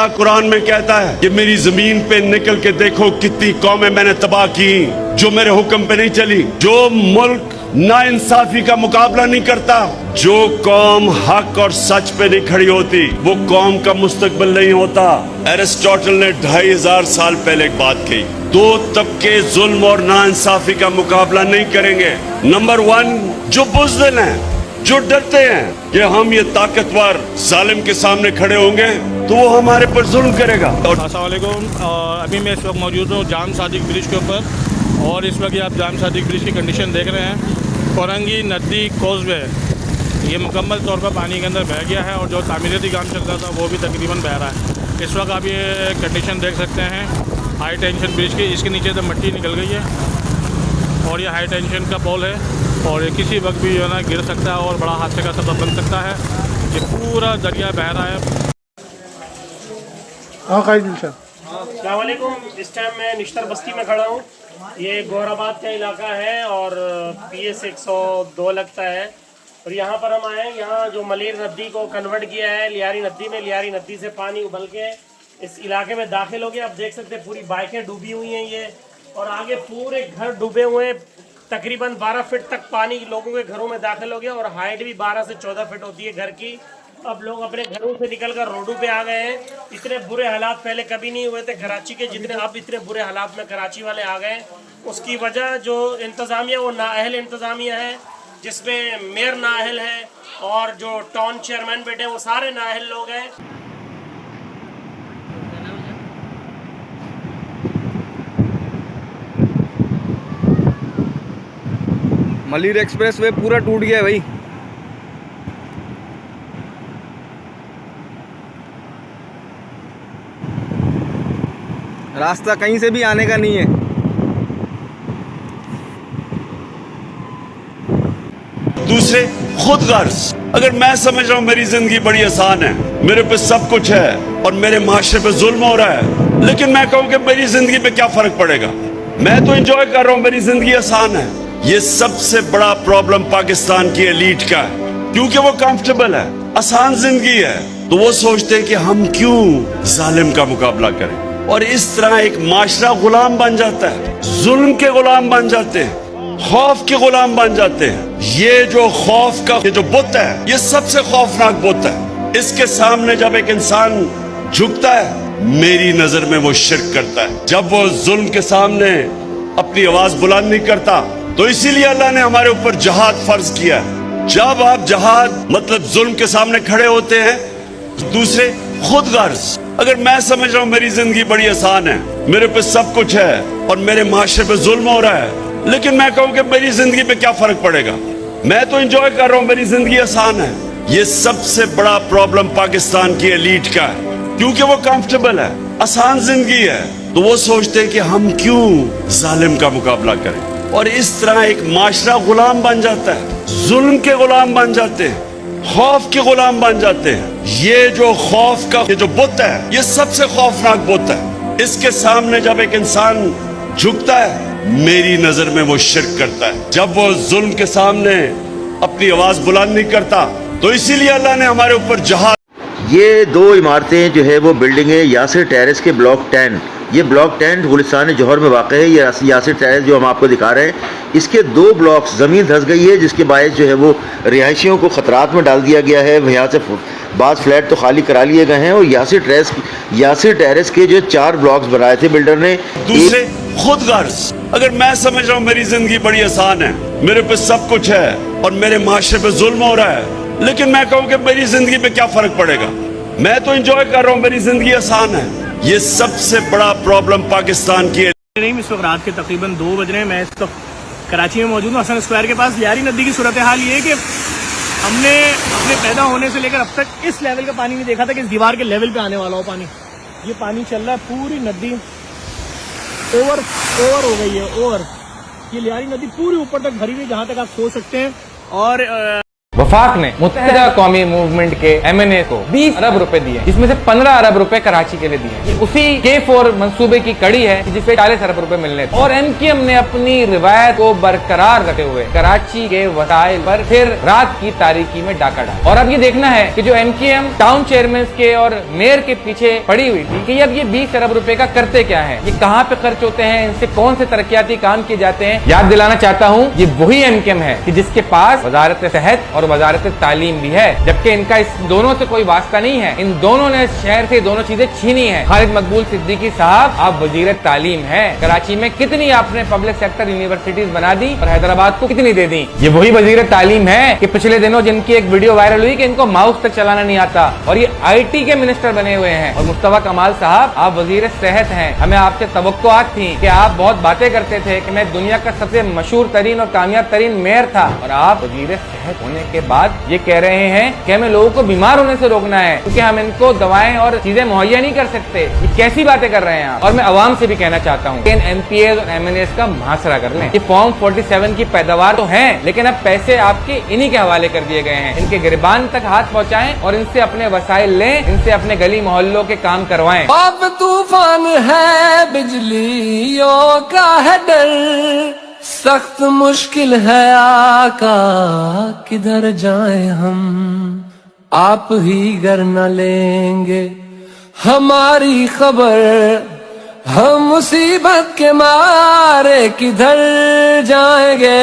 अल्लाह कुरान में कहता है कि मेरी जमीन पे निकल के देखो कितनी कौमें मैंने तबाह की जो मेरे हुक्म पे नहीं चली। जो मुल्क नाइंसाफी का मुकाबला नहीं करता, जो कौम हक और सच पे नहीं खड़ी होती, वो कौम का मुस्तकबिल नहीं होता। एरिस्टोटल ने 2500 साल पहले एक बात कही, दो तबके जुल्म और नाइंसाफी का मुकाबला नहीं करेंगे। नंबर 1, जो बुज़दिल हैं, जो डरते हैं कि हम ये ताकतवर जालिम के सामने खड़े होंगे तो वो हमारे पर जुल्म करेगा। अस्सलाम वालेकुम। अभी मैं इस वक्त मौजूद हूँ जाम सादिक ब्रिज के ऊपर, और इस वक्त आप जाम सादिक ब्रिज की कंडीशन देख रहे हैं। कोरंगी नदी कोसवे ये मुकम्मल तौर पर पानी के अंदर बह गया है, और जो तामीराती काम चल रहा था वो भी तकरीबन बह रहा है। इस वक्त आप ये कंडीशन देख सकते हैं हाई टेंशन ब्रिज की। इसके नीचे से मिट्टी निकल गई है, और ये हाई टेंशन का पोल है, और ये किसी वक्त भी जो है ना गिर सकता है और बड़ा हादसे का सबब बन सकता है। ये पूरा दरिया बह रहा है। अस्सलाम वालेकुम। इस टाइम मैं निश्तर बस्ती में खड़ा हूँ। ये गौहराबाद का इलाका है और PS 102 लगता है, और यहाँ पर हम आए हैं। यहाँ जो मलीर नदी को कन्वर्ट किया है लियारी नदी में, लियारी नदी से पानी उबल के इस इलाके में दाखिल हो गया। आप देख सकते हैं पूरी बाइकें डूबी हुई हैं ये, और आगे पूरे घर डूबे हुए हैं। तकरीबन 12 फीट तक पानी लोगों के घरों में दाखिल हो गया, और हाइट भी 12 से 14 फीट होती है घर की। अब लोग अपने घरों से निकलकर रोडों पे आ गए हैं। इतने बुरे हालात पहले कभी नहीं हुए थे कराची के जितने अब इतने बुरे हालात में कराची वाले आ गए। उसकी वजह जो इंतज़ामिया वो नाअहल इंतज़ामिया है, जिसमें मेयर नाअहल है और जो टाउन चेयरमैन बैठे हैं वो सारे नाअहल लोग हैं। मलीर एक्सप्रेस वे पूरा टूट गया है भाई। रास्ता कहीं से भी आने का नहीं है। दूसरे खुद गर्ज। अगर मैं समझ रहा हूँ मेरी जिंदगी बड़ी आसान है, मेरे पे सब कुछ है और मेरे माशरे पे जुल्म हो रहा है, लेकिन मैं कहूँ कि मेरी जिंदगी पे क्या फर्क पड़ेगा, मैं तो एंजॉय कर रहा हूँ, मेरी जिंदगी आसान है। ये सबसे बड़ा प्रॉब्लम पाकिस्तान की एलीट का है, क्योंकि वो कंफर्टेबल है, आसान जिंदगी है, तो वो सोचते हैं कि हम क्यों जालिम का मुकाबला करें, और इस तरह एक माशरा गुलाम बन जाता है, जुल्म के गुलाम बन जाते हैं, खौफ के गुलाम बन जाते हैं। ये जो खौफ का ये जो बुत है, ये सबसे खौफनाक बुत है। इसके सामने जब एक इंसान झुकता है, मेरी नजर में वो शिर्क करता है। जब वो जुल्म के सामने अपनी आवाज बुलंद नहीं करता, तो इसीलिए अल्लाह ने हमारे ऊपर जहाद फर्ज किया है। जब आप जहाद मतलब जुल्म के सामने खड़े होते हैं, दूसरे खुद गर्ज। अगर मैं समझ रहा हूँ मेरी जिंदगी बड़ी आसान है, मेरे पे सब कुछ है और मेरे माशरे पे जुल्म हो रहा है, लेकिन मैं कहूँ कि मेरी जिंदगी पे क्या फर्क पड़ेगा, मैं तो एंजॉय कर रहा हूँ, मेरी जिंदगी आसान है। ये सबसे बड़ा प्रॉब्लम पाकिस्तान की एलीट का है, क्योंकि वो कंफर्टेबल है, आसान जिंदगी है, तो वो सोचते हैं कि हम क्यों जालिम का मुकाबला करें, और इस तरह एक माशरा गुलाम बन जाता है, जुल्म के गुलाम बन जाते हैं, खौफ के गुलाम बन जाते हैं। ये जो खौफ का ये जो बुत है, ये सबसे खौफनाक बुत है। इसके सामने जब एक इंसान झुकता है, मेरी नजर में वो शिर्क करता है। जब वो जुल्म के सामने अपनी आवाज बुलंद नहीं करता, तो इसीलिए अल्लाह ने हमारे ऊपर जहाद। ये दो इमारतें जो है वो बिल्डिंगें यासिर टेरेस के ब्लॉक 10, ये ब्लॉक 10 गुलिस्तान जौहर में वाक़ है। ये यासिर टेरेस जो हम आपको दिखा रहे हैं, इसके 2 ब्लॉक्स ज़मीन धंस गई है, जिसके बायस जो है वो रिहायशियों को ख़तरात में डाल दिया गया है। यहाँ से बाज़ फ्लैट तो खाली करा लिए गए हैं, और यासिर टेरेस के जो 4 ब्लॉक्स बनाए थे बिल्डर ने। दूसरे खुद गर्ज। अगर मैं समझ रहा हूँ मेरी जिंदगी बड़ी आसान है, मेरे पे सब कुछ है और मेरे माशरे पे जुल्म हो रहा है, लेकिन मैं कहूँ कि मेरी जिंदगी पे क्या फर्क पड़ेगा, मैं तो एंजॉय कर रहा हूँ, मेरी जिंदगी आसान है। ये सबसे बड़ा प्रॉब्लम पाकिस्तान की नहीं, इस वक्त रात के तकरीबन 2 बज रहे हैं। मैं इस वक्त कराची में मौजूद हूँ, हसन स्क्वायर के पास। लियारी नदी की सूरत हाल ये है कि हमने अपने पैदा होने से लेकर अब तक इस लेवल का पानी नहीं देखा था कि इस दीवार के लेवल पे आने वाला हो पानी। ये पानी चल रहा है, पूरी नदी ओवर हो गई है। और ये लियारी नदी पूरी ऊपर तक भरी हुई, जहाँ तक आप सोच सकते हैं। और वफाक ने मुत्तहिदा कौमी मूवमेंट के MNA को 20 अरब रुपए दिए, जिसमें से 15 अरब रुपए कराची के लिए दिए। ये उसी K4 मंसूबे की कड़ी है जिसे 40 अरब रुपए मिलने थे। और MKM ने अपनी रिवायत को बरकरार रखते हुए कराची के वसाइल पर फिर रात की तारीकी में डाका डाला। और अब ये देखना है कि जो MKM टाउन चेयरमैन के और मेयर के पीछे पड़ी हुई थी कि अब ये 20 अरब रुपए का करते क्या है, ये कहाँ पे खर्च होते हैं, इनसे कौन से तरक्याती काम किए जाते हैं। याद दिलाना चाहता हूँ ये वही MKM है कि जिसके पास वजारत सेहत और वजारत तालीम भी है, जबकि इनका इस दोनों से कोई वास्ता नहीं है। इन दोनों ने शहर से दोनों चीजें छीनी है। खालिद मकबूल सिद्दीकी साहब, आप वजीर तालीम है, कराची में कितनी आपने पब्लिक सेक्टर यूनिवर्सिटीज बना दी और हैदराबाद को कितनी दे दी। ये वही वजीर तालीम है कि पिछले दिनों जिनकी एक वीडियो वायरल हुई कि इनको माउस तक चलाना नहीं आता और ये IT के मिनिस्टर बने हुए हैं। और मुस्तफा कमाल साहब, आप वजीर सेहत हैं, हमें आपसे तवक्कुआत थी कि आप बहुत बातें करते थे कि मैं दुनिया का सबसे मशहूर तरीन और कामयाब तरीन मेयर था, और आप वजीर सेहत होने के बाद ये कह रहे हैं कि हमें लोगों को बीमार होने से रोकना है क्योंकि हम इनको दवाएं और चीजें मुहैया नहीं कर सकते। ये कैसी बातें कर रहे हैं आप। और मैं आवाम से भी कहना चाहता हूँ कि इन MPAs और MNAs का मुहासरा कर लें। ये फॉर्म 47 की पैदावार तो है, लेकिन अब पैसे आपके इन्हीं के हवाले कर दिए गए हैं। इनके गिरबान तक हाथ पहुंचाएं और इनसे अपने वसाइल लें, इनसे अपने गली मोहल्लों के काम करवाएं। अब तूफान है, बिजलियों का है डर, सख्त मुश्किल है आका, किधर जाएं हम, आप ही गर न लेंगे हमारी खबर, हम मुसीबत के मारे किधर जाएंगे।